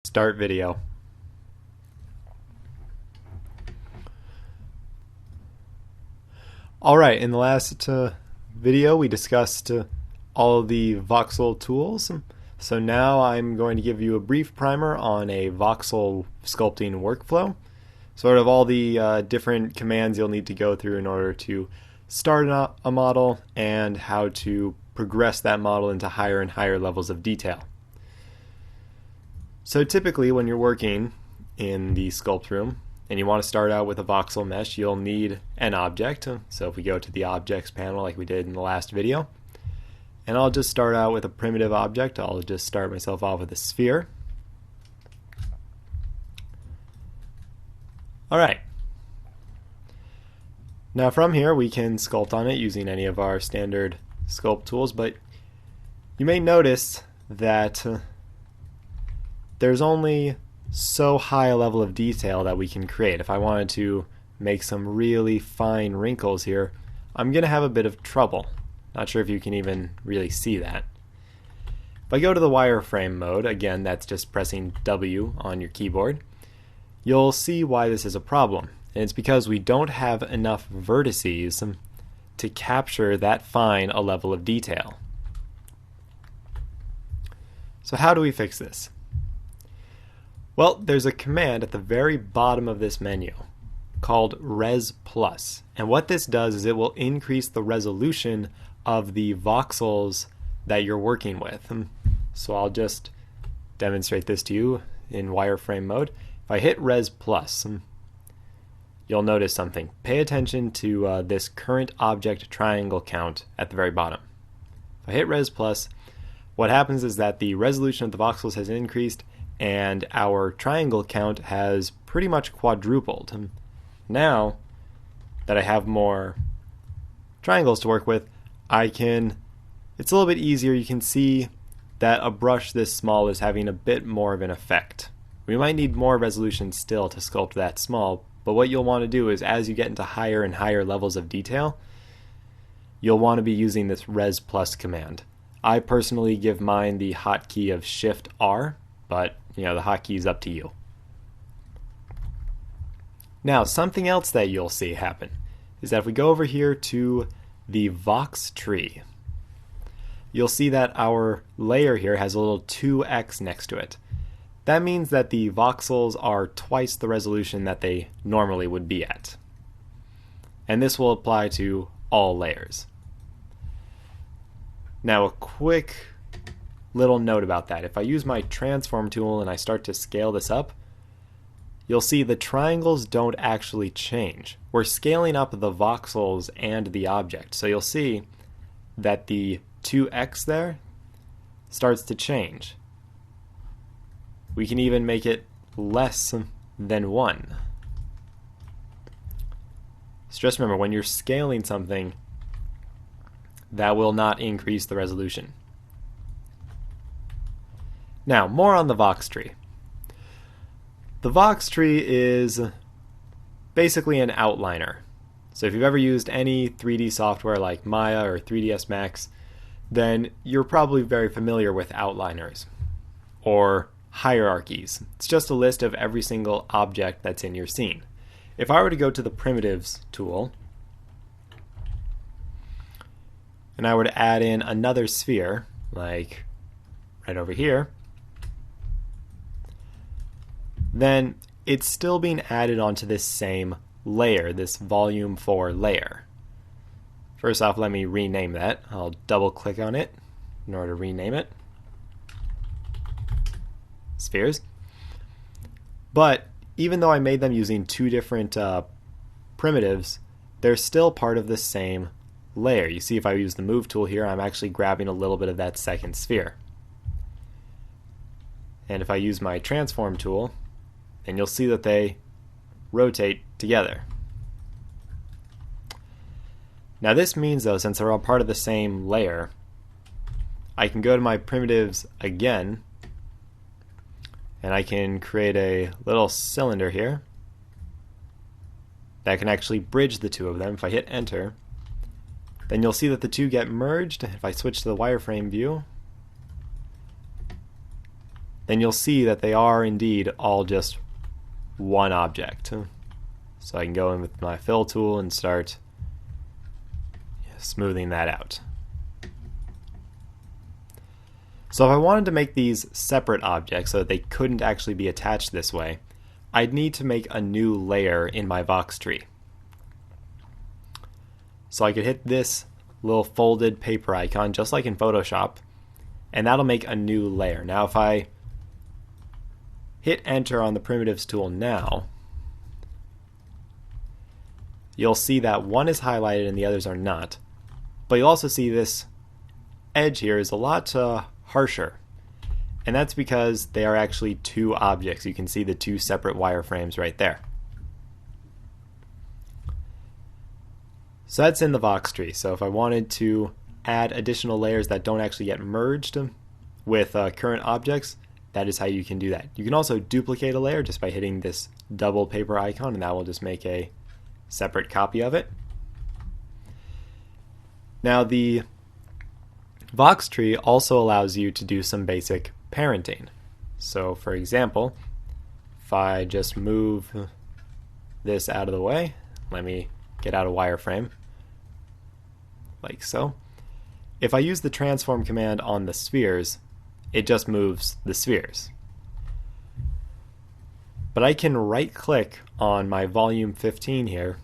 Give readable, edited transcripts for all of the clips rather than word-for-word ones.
Start video. Alright, in the last video we discussed all of the voxel tools. So now I'm going to give you a brief primer on a voxel sculpting workflow. Sort of all the different commands you'll need to go through in order to start a model and how to progress that model into higher and higher levels of detail. So typically when you're working in the sculpt room and you want to start out with a voxel mesh, you'll need an object. So if we go to the objects panel like we did in the last video, and I'll just start out with a primitive object. I'll just start myself off with a sphere. Alright. Now from here we can sculpt on it using any of our standard sculpt tools, but you may notice that there's only so high a level of detail that we can create. If I wanted to make some really fine wrinkles here, I'm going to have a bit of trouble. Not sure if you can even really see that. If I go to the wireframe mode, again that's just pressing W on your keyboard, you'll see why this is a problem. And it's because we don't have enough vertices to capture that fine a level of detail. So how do we fix this? Well, there's a command at the very bottom of this menu called res plus, and what this does is it will increase the resolution of the voxels that you're working with. So I'll just demonstrate this to you in wireframe mode. If I hit res plus, you'll notice something. Pay attention to this current object triangle count at the very bottom. If I hit res plus, what happens is that the resolution of the voxels has increased and our triangle count has pretty much quadrupled. Now that I have more triangles to work with, it's a little bit easier. You can see that a brush this small is having a bit more of an effect. We might need more resolution still to sculpt that small, but what you'll want to do is as you get into higher and higher levels of detail, you'll want to be using this res plus command. I personally give mine the hotkey of Shift R, but the hotkey is up to you. Now, something else that you'll see happen is that if we go over here to the Vox tree, you'll see that our layer here has a little 2x next to it. That means that the voxels are twice the resolution that they normally would be at. And this will apply to all layers. Now, a quick little note about that. If I use my transform tool and I start to scale this up, you'll see the triangles don't actually change. We're scaling up the voxels and the object. So you'll see that the 2x there starts to change. We can even make it less than 1. So just remember, when you're scaling something, that will not increase the resolution. Now, more on the Vox tree. The Vox tree is basically an outliner. So if you've ever used any 3D software like Maya or 3ds Max, then you're probably very familiar with outliners or hierarchies. It's just a list of every single object that's in your scene. If I were to go to the primitives tool and I were to add in another sphere, like right over here, then it's still being added onto this same layer, this volume 4 layer. First off, let me rename that. I'll double click on it in order to rename it. Spheres. But even though I made them using two different primitives, they're still part of the same layer. You see, if I use the move tool here, I'm actually grabbing a little bit of that second sphere. And if I use my transform tool, and you'll see that they rotate together. Now this means though, since they're all part of the same layer, I can go to my primitives again and I can create a little cylinder here that can actually bridge the two of them. If I hit enter, then you'll see that the two get merged. If I switch to the wireframe view, then you'll see that they are indeed all just one object. So I can go in with my fill tool and start smoothing that out. So if I wanted to make these separate objects so that they couldn't actually be attached this way, I'd need to make a new layer in my Vox tree. So I could hit this little folded paper icon just like in Photoshop, and that'll make a new layer. Now if I hit enter on the primitives tool now, you'll see that one is highlighted and the others are not. But you'll also see this edge here is a lot harsher. And that's because they are actually two objects. You can see the two separate wireframes right there. So that's in the Vox tree. So if I wanted to add additional layers that don't actually get merged with current objects, that is how you can do that. You can also duplicate a layer just by hitting this double paper icon, and that will just make a separate copy of it. Now the Vox tree also allows you to do some basic parenting. So for example, if I just move this out of the way, let me get out a wireframe, like so. If I use the transform command on the spheres, it just moves the spheres. But I can right click on my volume 15 here,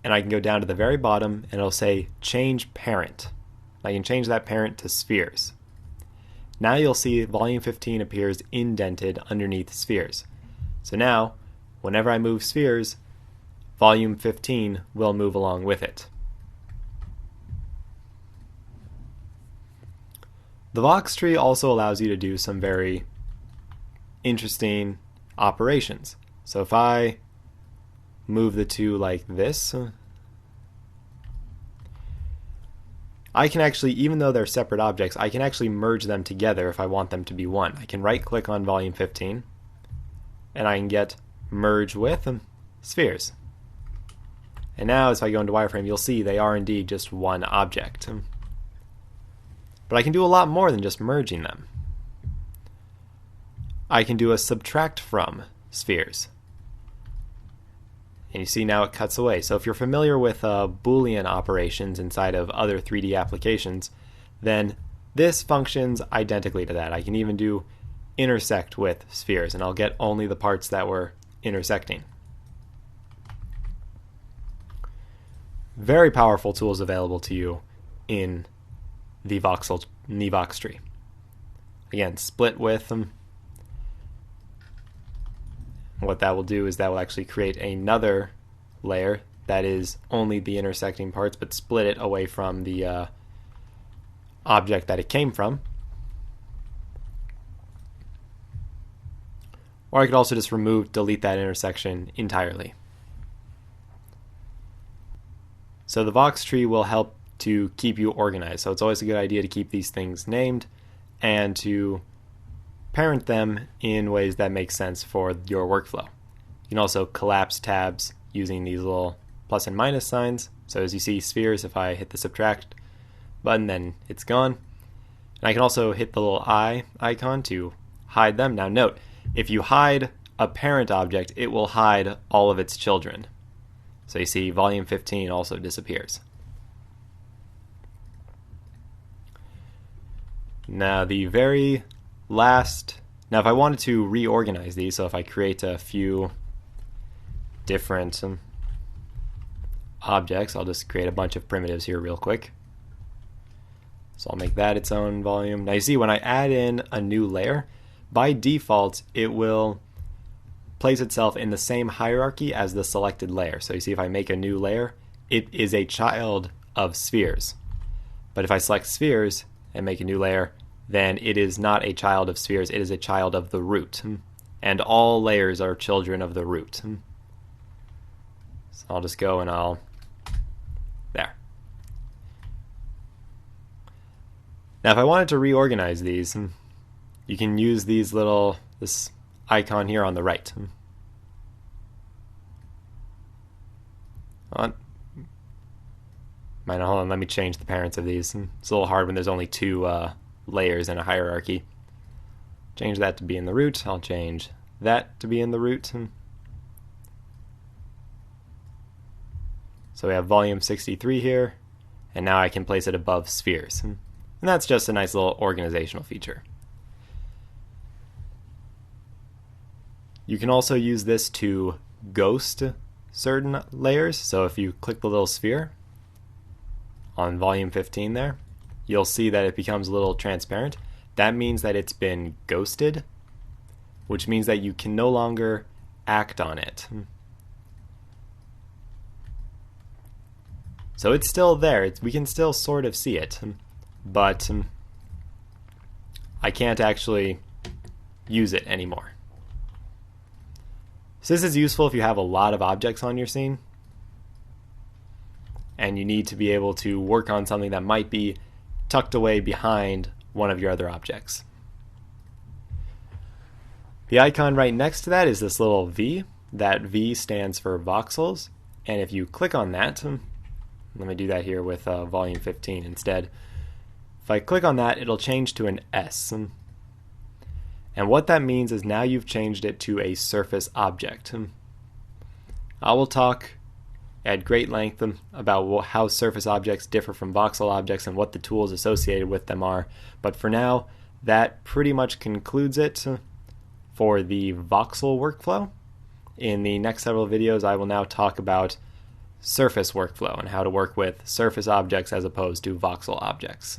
and I can go down to the very bottom and it'll say change parent. I can change that parent to spheres. Now you'll see volume 15 appears indented underneath spheres. So now, whenever I move spheres, volume 15 will move along with it. The Vox tree also allows you to do some very interesting operations. So if I move the two like this, I can actually, even though they're separate objects, I can actually merge them together if I want them to be one. I can right click on volume 15 and I can get merge with spheres. And now as I go into wireframe, you'll see they are indeed just one object. But I can do a lot more than just merging them. I can do a subtract from spheres. And you see now it cuts away. So if you're familiar with Boolean operations inside of other 3D applications, then this functions identically to that. I can even do intersect with spheres, and I'll get only the parts that we're intersecting. Very powerful tools available to you in the Vox tree. Again, split with them. What that will do is that will actually create another layer that is only the intersecting parts, but split it away from the object that it came from. Or I could also just delete that intersection entirely. So the Vox tree will help to keep you organized. So it's always a good idea to keep these things named and to parent them in ways that make sense for your workflow. You can also collapse tabs using these little plus and minus signs. So as you see spheres, if I hit the subtract button, then it's gone. And I can also hit the little eye icon to hide them. Now note, if you hide a parent object, it will hide all of its children. So you see volume 15 also disappears. Now the very last, now if I wanted to reorganize these, so if I create a few different objects, I'll just create a bunch of primitives here real quick. So I'll make that its own volume. Now you see when I add in a new layer, by default it will place itself in the same hierarchy as the selected layer. So you see if I make a new layer, it is a child of spheres. But if I select spheres and make a new layer, then it is not a child of spheres, it is a child of the root. And all layers are children of the root. So I'll just go and there. Now if I wanted to reorganize these, you can use this icon here on the right. Hold on, let me change the parents of these. It's a little hard when there's only two layers in a hierarchy. change that to be in the root. I'll change that to be in the root. So we have volume 63 here, and now I can place it above spheres. And that's just a nice little organizational feature. You can also use this to ghost certain layers. So if you click the little sphere on volume 15 there, you'll see that it becomes a little transparent. That means that it's been ghosted, which means that you can no longer act on it. So it's still there. We can still sort of see it, but I can't actually use it anymore. So this is useful if you have a lot of objects on your scene and you need to be able to work on something that might be tucked away behind one of your other objects. The icon right next to that is this little V. That V stands for voxels, and if you click on that, let me do that here with volume 15 instead. If I click on that, it'll change to an S. And what that means is now you've changed it to a surface object. I will talk at great length about how surface objects differ from voxel objects and what the tools associated with them are, but for now, that pretty much concludes it for the voxel workflow. In the next several videos, I will now talk about surface workflow and how to work with surface objects as opposed to voxel objects.